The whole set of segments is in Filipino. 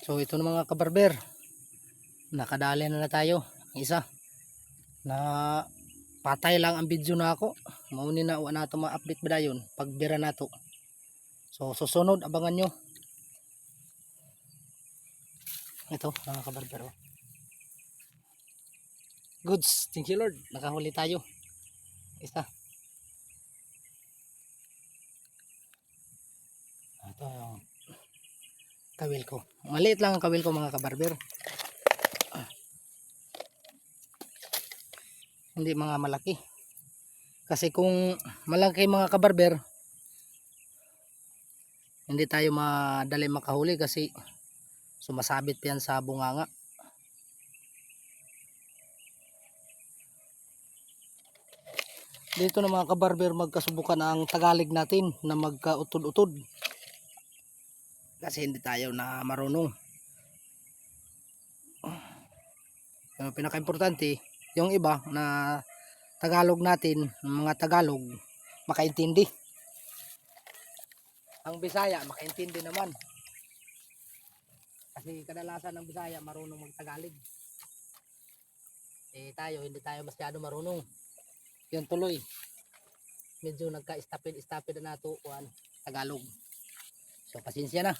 So ito na mga kabarber, nakadali na tayo. Ang isa na patay lang ang video na ako, mauni na wa nato ma-update ba dayon pag bira nato. So susunod abangan nyo. Ito mga kabarber, oh. Goods, thank you Lord, nakahuli tayo isa. Ito yung kawil ko, maliit lang ang kawil ko mga kabarber, hindi mga malaki. Kasi kung malaki mga kabarber, hindi tayo madali makahuli kasi sumasabit yan sa bunganga. Dito na mga kabarber, magkasubukan ang Tagalog natin na magkautod-utod. Kasi hindi tayo na marunong. Yung pinaka-importante, yung iba na Tagalog natin, mga Tagalog, makaintindi. Ang Bisaya, makaintindi naman. Kasi kadalasan ng Bisaya marunong mag-Tagalog. Eh tayo, hindi tayo masyado marunong. Yun tuloy, medyo nagka-istapid na nato kuan Tagalog. So pasensya na.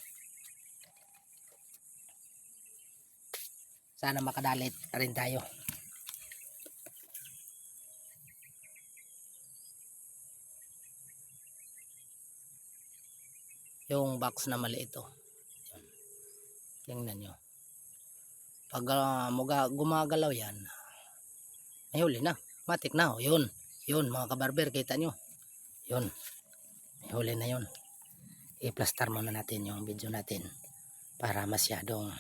Sana makadalit rin tayo. Yung box na maliit, oh. Tingnan nyo. Pag gumagalaw yan, may huli na. Matik na, oh. Yun. Yun mga kabarber, kita nyo. Yun. May huli na yun. I-plaster muna natin yung video natin para masyadong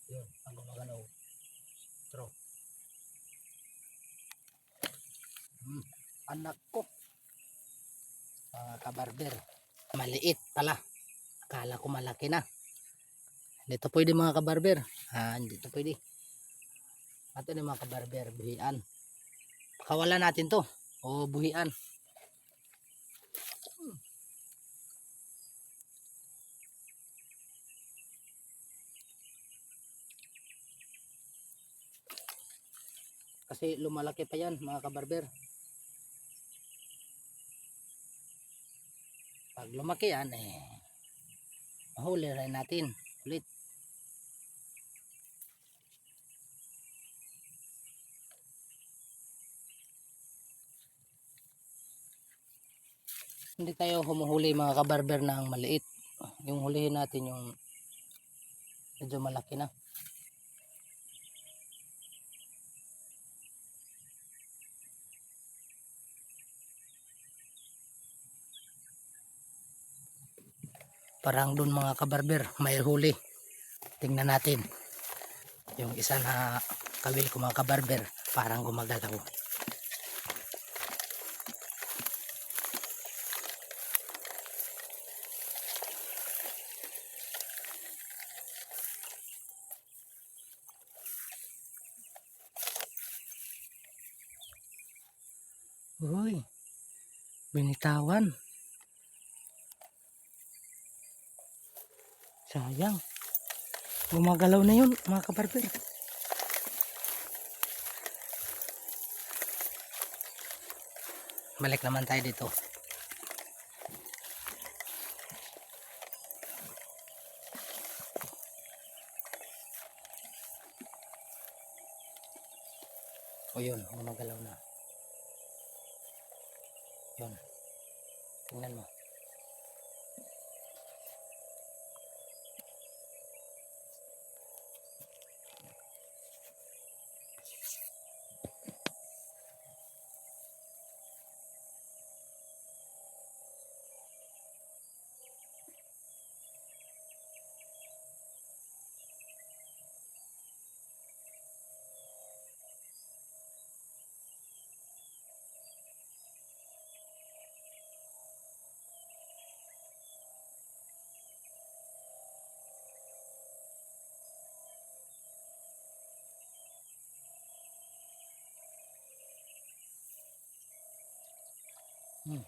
yun, pag gumagalaw. True. Anak ko. Mga kabarber. Maliit pala. Akala ko malaki na. Dito pwede mga kabarber. Dito pwede. Ito na mga kabarber. Buhian. Pakawalan natin to. O buhian. Kasi lumalaki pa yan mga kabarber. Pag lumaki yan, mahuli rin natin ulit. Hindi tayo humuhuli mga kabarber ng maliit. Yung hulihin natin yung medyo malaki na. Parang doon mga kabarber, may huli. Tingnan natin. Yung isa na kawil ko mga kabarber, parang gumagalaw. Uy, binitawan. Sayang. Gumagalaw na yun mga kabarber. Balik naman tayo dito. O yun, gumagalaw na. Yun. Tingnan mo. Hmm.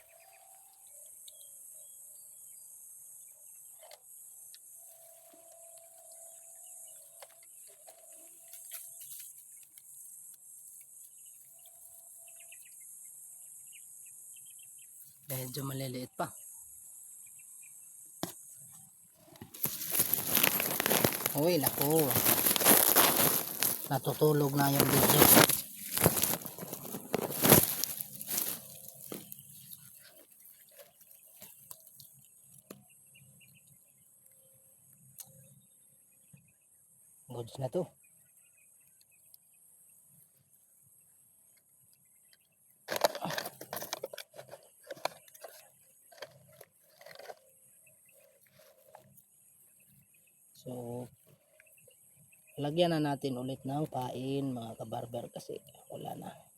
Medyo maliliit pa. Uy, naku. Natutulog na yung video. Goods na to. So, lagyan na natin ulit ng pain mga kabarber kasi wala na.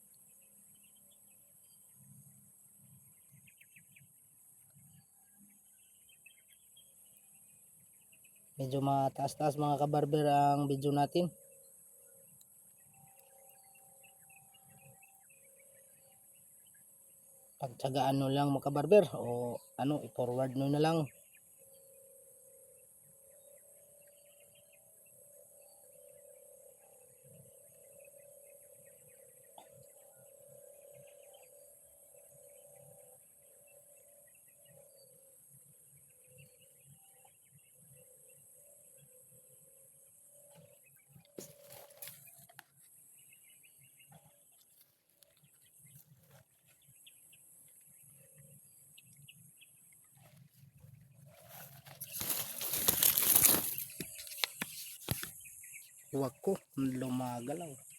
Medyo mataas-taas mga kabarber ang video natin. Pagtsagaan nyo lang mga kabarber o ano, i-forward nyo na lang. Huwag ko lumagalaw.